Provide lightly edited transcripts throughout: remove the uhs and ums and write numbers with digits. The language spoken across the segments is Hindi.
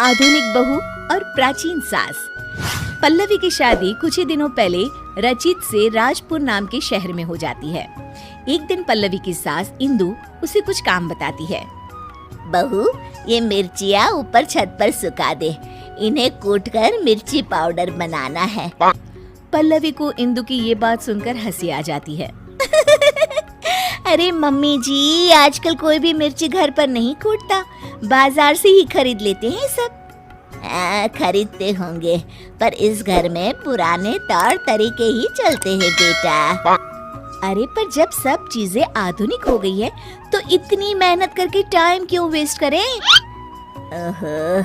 आधुनिक बहू और प्राचीन सास। पल्लवी की शादी कुछ ही दिनों पहले रचित से राजपुर नाम के शहर में हो जाती है। एक दिन पल्लवी की सास इंदु उसे कुछ काम बताती है। बहू, ये मिर्चियाँ ऊपर छत पर सुखा दे, इन्हें कूटकर मिर्ची पाउडर बनाना है। पल्लवी को इंदु की ये बात सुनकर हंसी आ जाती है। अरे मम्मी जी, आजकल कोई भी मिर्ची घर पर नहीं कूटता, बाजार से ही खरीद लेते हैं सब। खरीदते होंगे, पर इस घर में पुराने तौर तरीके ही चलते हैं बेटा। अरे पर जब सब चीजें आधुनिक हो गई है तो इतनी मेहनत करके टाइम क्यों वेस्ट करें? ओहो,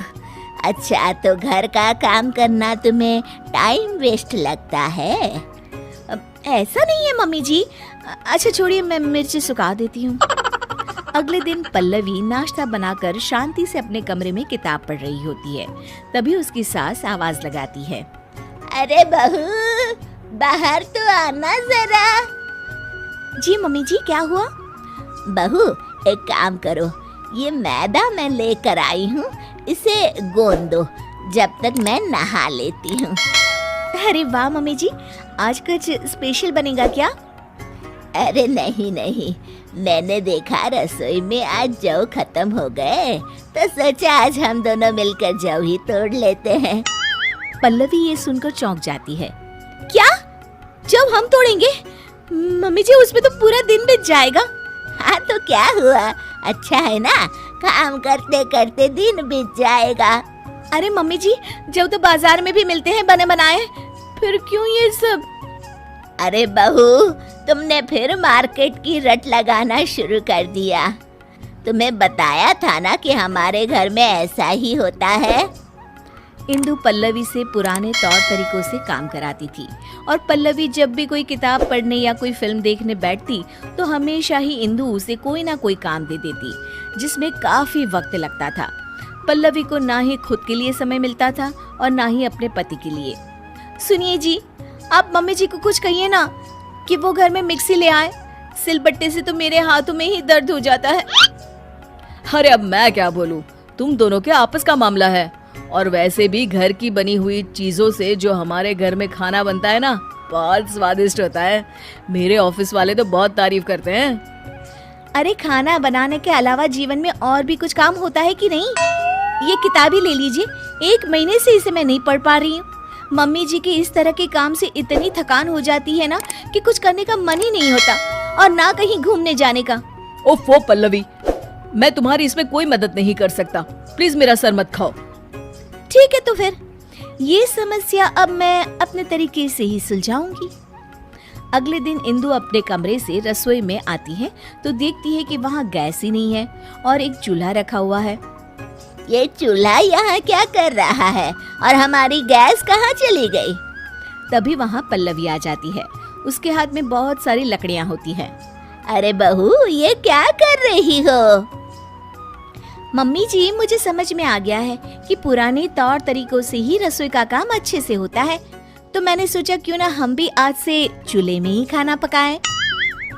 अच्छा तो घर का काम करना तुम्हें टाइम वेस्ट लगता है? ऐसा नहीं है मम्मी जी। अच्छा छोड़िए, मैं मिर्ची सुखा देती हूँ। अगले दिन पल्लवी नाश्ता बनाकर शांति से अपने कमरे में किताब पढ़ रही होती है। तभी उसकी सास आवाज लगाती है। अरे बहू, बाहर तो आना जरा। जी मम्मी जी, क्या हुआ? बहू, एक काम करो, ये मैदा मैं लेकर आई हूँ, इसे गूंद दो जब तक मैं नहा लेती हूँ। अरे वाह मम्मी जी, आज कुछ स्पेशल बनेगा क्या? अरे नहीं नहीं, मैंने देखा रसोई में आज जौ खत्म हो गए, तो सोचा आज हम दोनों मिलकर जौ ही तोड़ लेते हैं। पल्लवी ये सुनकर चौंक जाती है। क्या? जौ हम तोड़ेंगे? मम्मी जी, उसमें तो पूरा दिन बीत जाएगा। हाँ तो क्या हुआ, अच्छा है ना, काम करते करते दिन बीत जाएगा। अरे मम्मी जी, जौ तो बाजार में भी मिलते हैं बने बनाए, फिर क्यों ये सब? अरे बहू, तुमने फिर मार्केट की रट लगाना शुरू कर दिया। तुम्हें बताया था ना कि हमारे घर में ऐसा ही होता है। इंदु पल्लवी से पुराने तौर तरीकों से काम कराती थी और पल्लवी जब भी कोई किताब पढ़ने या कोई फिल्म देखने बैठती तो हमेशा ही इंदु उसे कोई ना कोई काम दे देती, जिसमें काफी वक्त लगता था। पल्लवी को ना ही खुद के लिए समय मिलता था और ना ही अपने पति के लिए। सुनिए जी, आप मम्मी जी को कुछ कहिए ना कि वो घर में मिक्सी ले आए, सिलबट्टे से तो मेरे हाथों में ही दर्द हो जाता है। अरे अब मैं क्या बोलूं, तुम दोनों के आपस का मामला है, और वैसे भी घर की बनी हुई चीजों से जो हमारे घर में खाना बनता है ना, बहुत स्वादिष्ट होता है। मेरे ऑफिस वाले तो बहुत तारीफ करते हैं। अरे खाना बनाने के अलावा जीवन में और भी कुछ काम होता है कि नहीं? ये किताब ही ले लीजिए, 1 महीने से इसे मैं नहीं पढ़ पा रही हूँ। मम्मी जी के इस तरह के काम से इतनी थकान हो जाती है ना कि कुछ करने का मन ही नहीं होता, और ना कहीं घूमने जाने का। ओफो पल्लवी, मैं तुम्हारी इसमें कोई मदद नहीं कर सकता, प्लीज मेरा सर मत खाओ। ठीक है, तो फिर ये समस्या अब मैं अपने तरीके से ही सुलझाऊंगी। अगले दिन इंदु अपने कमरे से रसोई में आती है तो देखती है कि वहाँ गैस ही नहीं है और एक चूल्हा रखा हुआ है। ये चूल्हा यहाँ क्या कर रहा है और हमारी गैस कहाँ चली गई? तभी वहाँ पल्लवी आ जाती है। उसके हाथ में बहुत सारी लकड़ियाँ होती हैं। अरे बहू, ये क्या कर रही हो? मम्मी जी, मुझे समझ में आ गया है कि पुराने तौर तरीकों से ही रसोई का काम अच्छे से होता है, तो मैंने सोचा क्यों ना हम भी आज से चूल्हे में ही खाना पकाएं।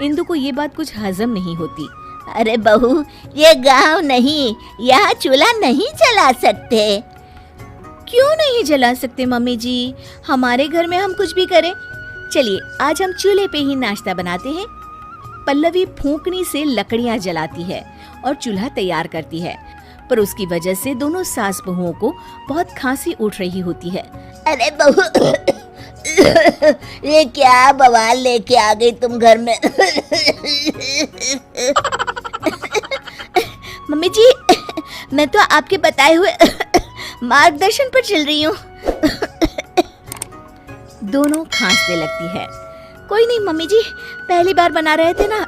इंदु को ये बात कुछ हजम नहीं होती। अरे बहू, ये गांव नहीं, यहाँ चूल्हा नहीं जला सकते। क्यों नहीं जला सकते मम्मी जी? हमारे घर में हम कुछ भी करें। चलिए आज हम चूल्हे पे ही नाश्ता बनाते हैं। पल्लवी फूंकनी से लकड़ियां जलाती है और चूल्हा तैयार करती है, पर उसकी वजह से दोनों सास बहुओं को बहुत खांसी उठ रही होती है। अरे बहू, ये क्या बवाल लेके आ गई तुम घर में? मम्मी जी, मैं तो आपके बताए हुए मार्गदर्शन पर चल रही हूँ। दोनों खांसने लगती है। कोई नहीं मम्मी जी, पहली बार बना रहे थे ना,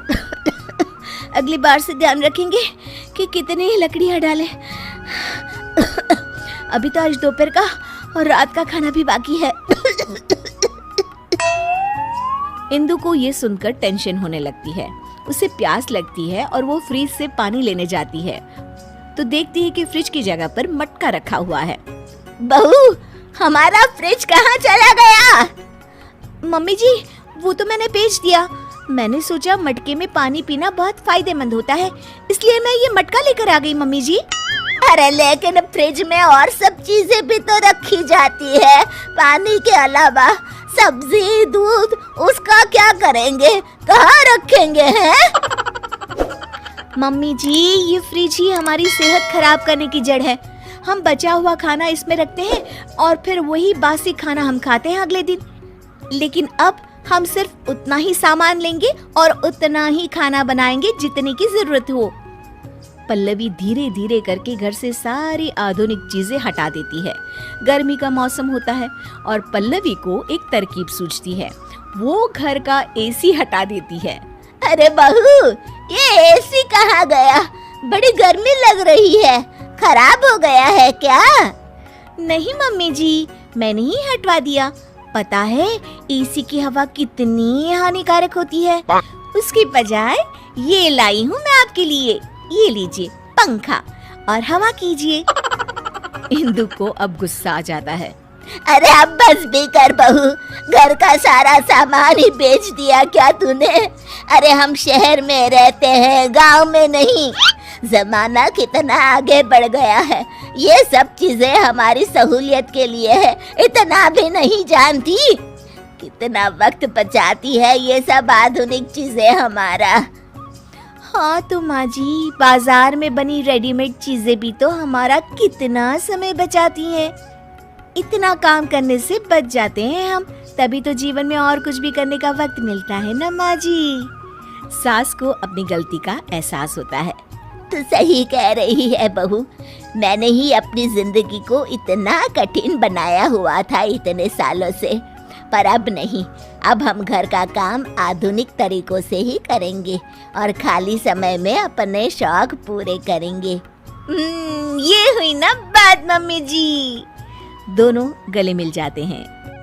अगली बार से ध्यान रखेंगे कि कितनी लकड़ियाँ डालें। अभी तो आज दोपहर का और रात का खाना भी बाकी है। इंदु को ये सुनकर टेंशन होने लगती है। उसे प्यास लगती है और वो फ्रिज से पानी लेने जाती है तो देखती है कि फ्रिज की जगह पर मटका रखा हुआ है। बहू, हमारा फ्रिज कहाँ चला गया? मम्मी जी, वो तो मैंने बेच दिया। मैंने सोचा मटके में पानी पीना बहुत फायदेमंद होता है, इसलिए मैं ये मटका लेकर आ गई मम्मी जी। अरे लेकिन फ्रिज में और सब चीजें भी तो रखी जाती है, पानी के अलावा सब्जी, दूध, उसका क्या करेंगे, कहाँ रखेंगे हैं? मम्मी जी, ये फ्रिज ही हमारी सेहत खराब करने की जड़ है। हम बचा हुआ खाना इसमें रखते हैं और फिर वही बासी खाना हम खाते हैं अगले दिन। लेकिन अब हम सिर्फ उतना ही सामान लेंगे और उतना ही खाना बनाएंगे जितने की जरूरत हो। पल्लवी धीरे धीरे करके घर से सारी आधुनिक चीजें हटा देती है। गर्मी का मौसम होता है और पल्लवी को एक तरकीब सूझती है। वो घर का एसी हटा देती है। अरे बहू, ये एसी कहाँ गया? बड़ी गर्मी लग रही है, खराब हो गया है क्या? नहीं मम्मी जी, मैंने ही हटवा दिया। पता है एसी की हवा कितनी हानिकारक होती है। उसकी बजाय ये लाई हूँ मैं आपके लिए। ये लीजिए पंखा और हवा कीजिए। इंदु को अब गुस्सा आ जाता है। अरे अब बस भी कर बहू, घर का सारा सामान ही बेच दिया क्या तूने? अरे हम शहर में रहते हैं, गांव में नहीं। जमाना कितना आगे बढ़ गया है, ये सब चीजें हमारी सहूलियत के लिए है, इतना भी नहीं जानती? कितना वक्त बचाती है ये सब आधुनिक चीजें हमारा। हाँ तो माँ जी, बाजार में बनी रेडीमेड चीजें भी तो हमारा कितना समय बचाती हैं। इतना काम करने से बच जाते हैं हम, तभी तो जीवन में और कुछ भी करने का वक्त मिलता है ना माँ जी। सास को अपनी गलती का एहसास होता है। तू सही कह रही है बहू, मैंने ही अपनी जिंदगी को इतना कठिन बनाया हुआ था इतने सालों से, पर अब नहीं। अब हम घर का काम आधुनिक तरीकों से ही करेंगे और खाली समय में अपने शौक पूरे करेंगे। ये हुई ना बात मम्मी जी। दोनों गले मिल जाते हैं।